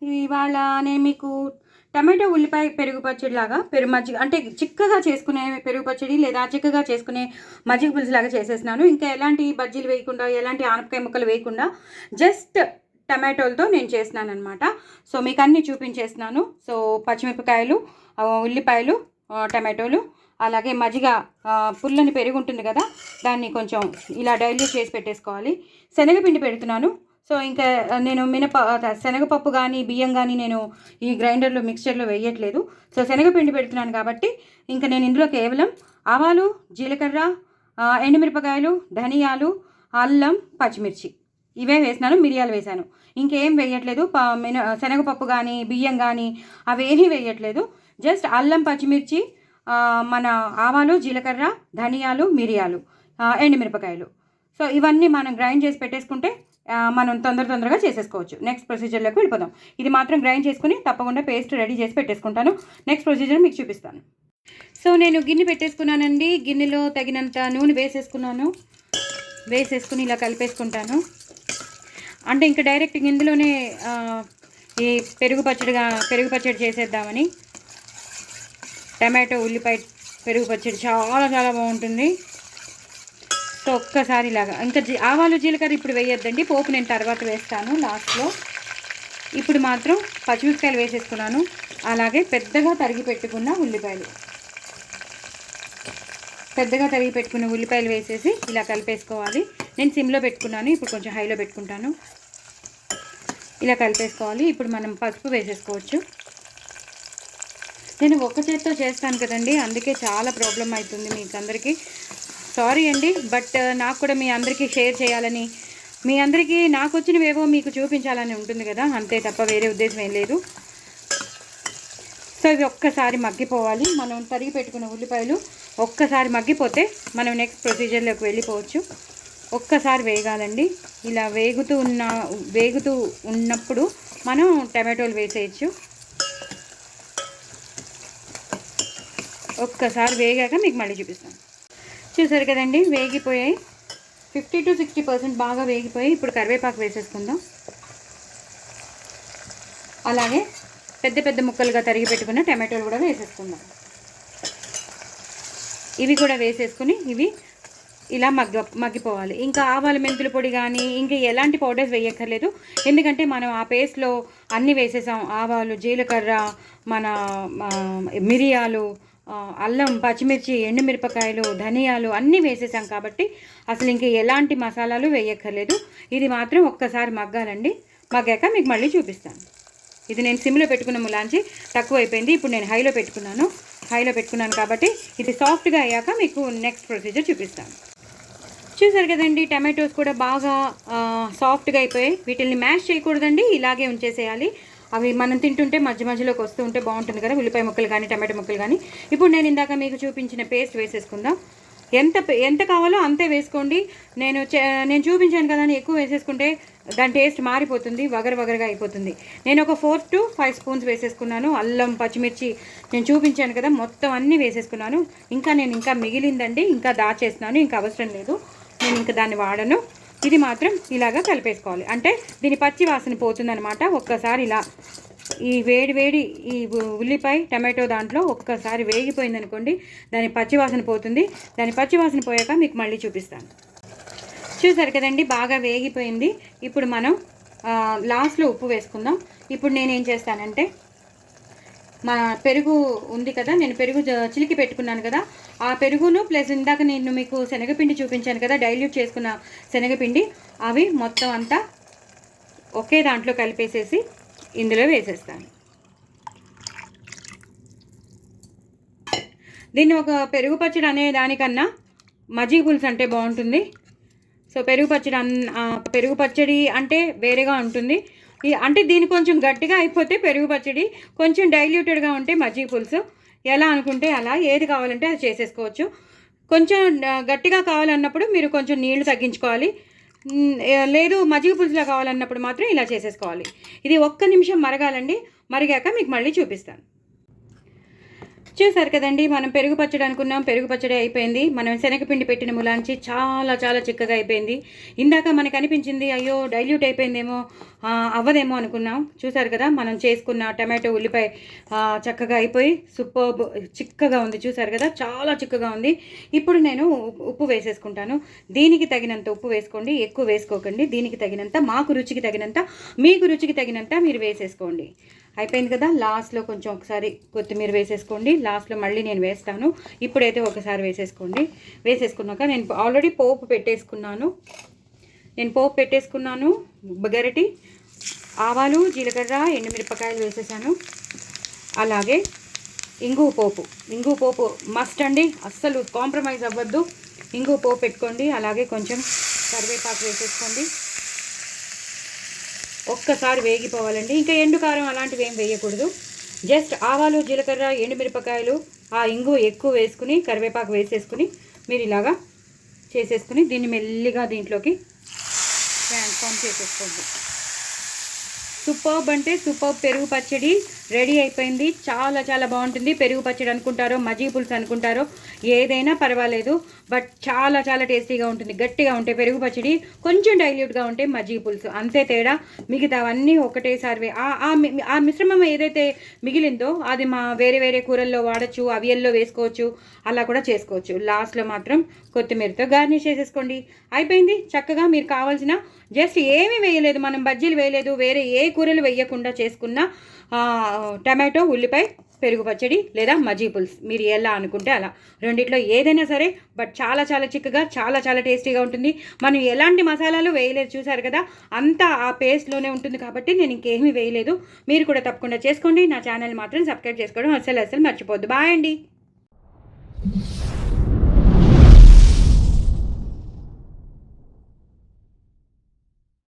ఇవాళ నేను మీకు టమాటో ఉల్లిపాయ పెరుగు పచ్చడి లాగా మజ్జిగ అంటే చిక్కగా చేసుకునే పెరుగు పచ్చడి లేదా చిక్కగా చేసుకునే మజ్జిగ పులుసు లాగా చేసేసినాను. ఇంకా ఎలాంటి బజ్జీలు వేయకుండా ఎలాంటి ఆనపకాయ ముక్కలు వేయకుండా జస్ట్ టమాటోలతో నేను చేసినాను అనమాట. సో మీకు అన్నీ చూపించేస్తున్నాను. సో పచ్చిమిరపకాయలు, ఉల్లిపాయలు, టమాటోలు, అలాగే మజ్జిగ, పుల్లని పెరుగు ఉంటుంది కదా, దాన్ని కొంచెం ఇలా డైల్యూట్ చేసి పెట్టేసుకోవాలి. శనగపిండి పెడుతున్నాను. సో ఇంకా నేను శనగపప్పు కానీ బియ్యం కానీ నేను ఈ గ్రైండర్లో మిక్స్చర్లో వేయట్లేదు. సో శనగపిండి పెడుతున్నాను కాబట్టి ఇంకా నేను ఇందులో కేవలం ఆవాలు, జీలకర్ర, ఎండుమిరపకాయలు, ధనియాలు, అల్లం, పచ్చిమిర్చి ఇవే వేసినాను. మిరియాలు వేసాను. ఇంకేం వేయట్లేదు. శనగపప్పు కానీ బియ్యం కానీ అవేమీ వేయట్లేదు. జస్ట్ అల్లం, పచ్చిమిర్చి, మన ఆవాలు, జీలకర్ర, ధనియాలు, మిరియాలు, ఎండుమిరపకాయలు. సో ఇవన్నీ మనం గ్రైండ్ చేసి పెట్టేసుకుంటే మనం తొందరగా చేసేసుకోవచ్చు. నెక్స్ట్ ప్రొసీజర్లోకి వెళ్ళిపోదాం. ఇది మాత్రం గ్రైండ్ చేసుకుని తప్పకుండా పేస్ట్ రెడీ చేసి పెట్టేసుకుంటాను. నెక్స్ట్ ప్రొసీజర్ మీకు చూపిస్తాను. సో నేను గిన్నె పెట్టేసుకున్నానండి. గిన్నెలో తగినంత నూనె వేసేసుకుని ఇలా కలిపేసుకుంటాను. అంటే ఇంకా డైరెక్ట్ ఇందులోనే ఈ పెరుగు పచ్చడి చేసేద్దామని. టమాటో ఉల్లిపాయ పెరుగు పచ్చడి చాలా బాగుంటుంది. సో ఒక్కసారి ఇలాగా ఇంకా ఆవాలు, జీలకర్ర ఇప్పుడు వేయొద్దండి, పోపు నేను తర్వాత వేస్తాను లాస్ట్లో. ఇప్పుడు మాత్రం పచ్చిమిరపకాయలు వేసేసుకున్నాను. అలాగే పెద్దగా తరిగి పెట్టుకున్న ఉల్లిపాయలు వేసేసి ఇలా కలిపేసుకోవాలి. నేను సిమ్లో పెట్టుకున్నాను, ఇప్పుడు కొంచెం హైలో పెట్టుకుంటాను. ఇలా కలిపేసుకోవాలి. ఇప్పుడు మనం పసుపు వేసేసుకోవచ్చు. నేను ఒక్క చేత్తో చేస్తాను కదండి, అందుకే చాలా ప్రాబ్లం అవుతుంది మీకు అందరికీ. సారీ అండి. బట్ నాకు కూడా మీ అందరికీ షేర్ చేయాలని, మీ అందరికీ నాకు వచ్చినవేవో మీకు చూపించాలని ఉంటుంది కదా, అంతే తప్ప వేరే ఉద్దేశం ఏం లేదు. సో ఇవి ఒక్కసారి మగ్గిపోవాలి. మనం తరిగి పెట్టుకున్న ఉల్లిపాయలు ఒక్కసారి మగ్గిపోతే మనం నెక్స్ట్ ప్రొసీజర్లోకి వెళ్ళిపోవచ్చు. ఒక్కసారి వేగాలండి. ఇలా వేగుతూ ఉన్నప్పుడు మనం టమాటోలు వేసేయచ్చు. ఒక్కసారి వేగాక మీకు మళ్ళీ చూపిస్తాను. చూసారు కదండి, వేగిపోయాయి. 50 to 60% బాగా వేగిపోయి. ఇప్పుడు కరివేపాకు వేసేసుకుందాం. అలాగే పెద్ద ముక్కలుగా తరిగి పెట్టుకున్న టమాటోలు కూడా వేసేసుకుందాం. ఇవి కూడా వేసేసుకుని ఇవి ఇలా మగ్గిపోవాలి. ఇంకా ఆవాల మెంతుల పొడి కానీ ఇంకా ఎలాంటి పౌడర్స్ వేయక్కర్లేదు, ఎందుకంటే మనం ఆ పేస్ట్లో అన్నీ వేసేసాం. ఆవాలు, జీలకర్ర, మన మిరియాలు, అల్లం, పచ్చిమిర్చి, ఎండుమిరపకాయలు, ధనియాలు అన్నీ వేసేసాం కాబట్టి అసలు ఇంక ఎలాంటి మసాలాలు వేయక్కర్లేదు. ఇది మాత్రం ఒక్కసారి మగ్గాలండి. మగ్గాక మీకు మళ్ళీ చూపిస్తాను. ఇది నేను సిమ్లో పెట్టుకున్న ములాంచి తక్కువ అయిపోయింది. ఇప్పుడు నేను హైలో పెట్టుకున్నాను కాబట్టి ఇది సాఫ్ట్గా అయ్యాక మీకు నెక్స్ట్ ప్రొసీజర్ చూపిస్తాను. చూసారు కదండి, టమాటోస్ కూడా బాగా సాఫ్ట్గా అయిపోయాయి. వీటిని మ్యాష్ చేయకూడదండి, ఇలాగే ఉంచేసేయాలి. అవి మనం తింటుంటే మధ్యలోకి వస్తూ ఉంటే బాగుంటుంది కదా, ఉల్లిపాయ ముక్కలు కానీ టమాటో ముక్కలు కానీ. ఇప్పుడు నేను ఇందాక మీకు చూపించిన పేస్ట్ వేసేసుకుందాం. ఎంత కావాలో అంతే వేసుకోండి. నేను చూపించాను కదా అని ఎక్కువ వేసేసుకుంటే దాని టేస్ట్ మారిపోతుంది, వగరగా అయిపోతుంది. నేను ఒక 4 to 5 స్పూన్స్ వేసేసుకున్నాను. అల్లం, పచ్చిమిర్చి నేను చూపించాను కదా, మొత్తం అన్నీ వేసేసుకున్నాను. ఇంకా మిగిలిందండి, ఇంకా దాచేస్తున్నాను. ఇంకా అవసరం లేదు, నేను ఇంకా దాన్ని వాడను. ఇది మాత్రం ఇలాగా కలిపేసుకోవాలి. అంటే దీని పచ్చి వాసన పోతుందనమాట. ఒక్కసారి ఇలా ఈ వేడి ఈ ఉల్లిపాయ టమాటో దాంట్లో ఒక్కసారి వేగిపోయిందనుకోండి, దాని పచ్చివాసన పోతుంది. దాని పచ్చివాసన పోయాక మీకు మళ్ళీ చూపిస్తాను. చూసారు కదండి, బాగా వేగిపోయింది. ఇప్పుడు మనం లాస్ట్లో ఉప్పు వేసుకుందాం. ఇప్పుడు నేనేం చేస్తానంటే, మా పెరుగు ఉంది కదా, నేను పెరుగు చిలికి పెట్టుకున్నాను కదా, ఆ పెరుగును ప్లస్ ఇందాక నేను మీకు శనగపిండి చూపించాను కదా, డైల్యూట్ చేసుకున్న శనగపిండి, అవి మొత్తం అంతా ఒకే దాంట్లో కలిపేసేసి ఇందులో వేసేస్తాను. దీన్ని ఒక పెరుగు పచ్చడి అనే దానికన్నా మజ్జిగ పులుసు అంటే బాగుంటుంది. సో పెరుగు పచ్చడి అంటే వేరేగా ఉంటుంది. అంటే దీని కొంచెం గట్టిగా అయిపోతే పెరుగు పచ్చడి, కొంచెం డైల్యూటెడ్గా ఉంటే మజ్జిగ పులుసు. ఎలా అనుకుంటే అలా, ఏది కావాలంటే అది చేసేసుకోవచ్చు. కొంచెం గట్టిగా కావాలన్నప్పుడు మీరు కొంచెం నీళ్లు తగ్గించుకోవాలి. లేదు మజ్జిగ పులుసులా కావాలన్నప్పుడు మాత్రం ఇలా చేసేసుకోవాలి. ఇది 1 నిమిషం మరగాలండి. మరిగాక మీకు మళ్ళీ చూపిస్తాను. చూసారు కదండి, మనం పెరుగు పచ్చడి అనుకున్నాం, పెరుగు పచ్చడి అయిపోయింది. మనం శనగపిండి పెట్టిన ములాంచి చాలా చిక్కగా అయిపోయింది. ఇందాక మనకు అనిపించింది అయ్యో డైల్యూట్ అయిపోయిందేమో, అవ్వదేమో అనుకున్నాం. చూసారు కదా మనం చేసుకున్న టమాటో ఉల్లిపాయ చక్కగా అయిపోయి సూపర్బ్ చిక్కగా ఉంది. చూసారు కదా చాలా చిక్కగా ఉంది. ఇప్పుడు నేను ఉప్పు వేసేసుకుంటాను. దీనికి తగినంత ఉప్పు వేసుకోండి, ఎక్కువ వేసుకోకండి. దీనికి తగినంత, మాకు రుచికి తగినంత, మీకు రుచికి తగినంత మీరు వేసేసుకోండి. అయిపోయింది కదా. లాస్ట్లో కొంచెం ఒకసారి కొత్తిమీర వేసేసుకోండి. లాస్ట్లో మళ్ళీ నేను వేస్తాను. ఇప్పుడైతే ఒకసారి వేసేసుకోండి. వేసేసుకున్నాక నేను ఆల్రెడీ పోపు పెట్టేసుకున్నాను. గరిటి ఆవాలు, జీలకర్ర, ఎండుమిరపకాయలు వేసేసాను. అలాగే ఇంగువ పోపు మస్ట్ అండి, అస్సలు కాంప్రమైజ్ అవ్వద్దు. ఇంగువ పోపు పెట్టుకోండి. అలాగే కొంచెం కరివేపాకు వేసేసుకోండి. ఒక్కసారి వేగిపోవాలండి. ఇంకా ఎండు కారం అలాంటివి ఏం వేయకూడదు. జస్ట్ ఆవాలు, జీలకర్ర, ఎండుమిరపకాయలు, ఆ ఇంగువ ఎక్కువ వేసుకుని కరివేపాకు వేసేసుకుని మీరు ఇలాగా చేసేసుకుని దీన్ని మెల్లిగా దీంట్లోకి ట్రాన్స్ఫార్మ్ చేసేసుకోండి. సూపర్బ్ అంటే సూపర్బ్ పెరుగు పచ్చడి రెడీ అయిపోయింది. చాలా చాలా బాగుంటుంది. పెరుగు పచ్చడి అనుకుంటారో, మజ్జిగ పులుసు అనుకుంటారో, ఏదైనా పర్వాలేదు, బట్ చాలా చాలా టేస్టీగా ఉంటుంది. గట్టిగా ఉంటే పెరుగు పచ్చడి, కొంచెం డైల్యూట్గా ఉంటే మజ్జిగ పులుసు, అంతే తేడా. మిగతావన్నీ ఒకటేసారి ఆ మిశ్రమం ఏదైతే మిగిలిందో అది వేరే వేరే కూరల్లో వాడచ్చు, అవియల్లో వేసుకోవచ్చు, అలా కూడా చేసుకోవచ్చు. లాస్ట్లో మాత్రం కొత్తిమీరతో గార్నిష్ చేసేసుకోండి. అయిపోయింది. చక్కగా మీరు కావాల్సిన జస్ట్ ఏమీ వేయలేదు, మనం బజ్జీలు వేయలేదు, వేరే ఏ కూరలు వేయకుండా చేసుకున్న టమాటో ఉల్లిపాయ పెరుగు పచ్చడి లేదా మజ్జిగ పులుసు, మీరు ఎలా అనుకుంటే అలా, రెండిట్లో ఏదైనా సరే, బట్ చాలా చాలా చిక్కగా చాలా చాలా టేస్టీగా ఉంటుంది. మనం ఎలాంటి మసాలాలు వేయలేదు, చూసారు కదా, అంతా ఆ పేస్ట్లోనే ఉంటుంది కాబట్టి నేను ఇంకేమీ వేయలేదు. మీరు కూడా తప్పకుండా చేసుకోండి. నా ఛానల్ మాత్రం సబ్స్క్రైబ్ చేసుకోవడం అస్సలు మర్చిపోద్దు. బాయ్ అండి.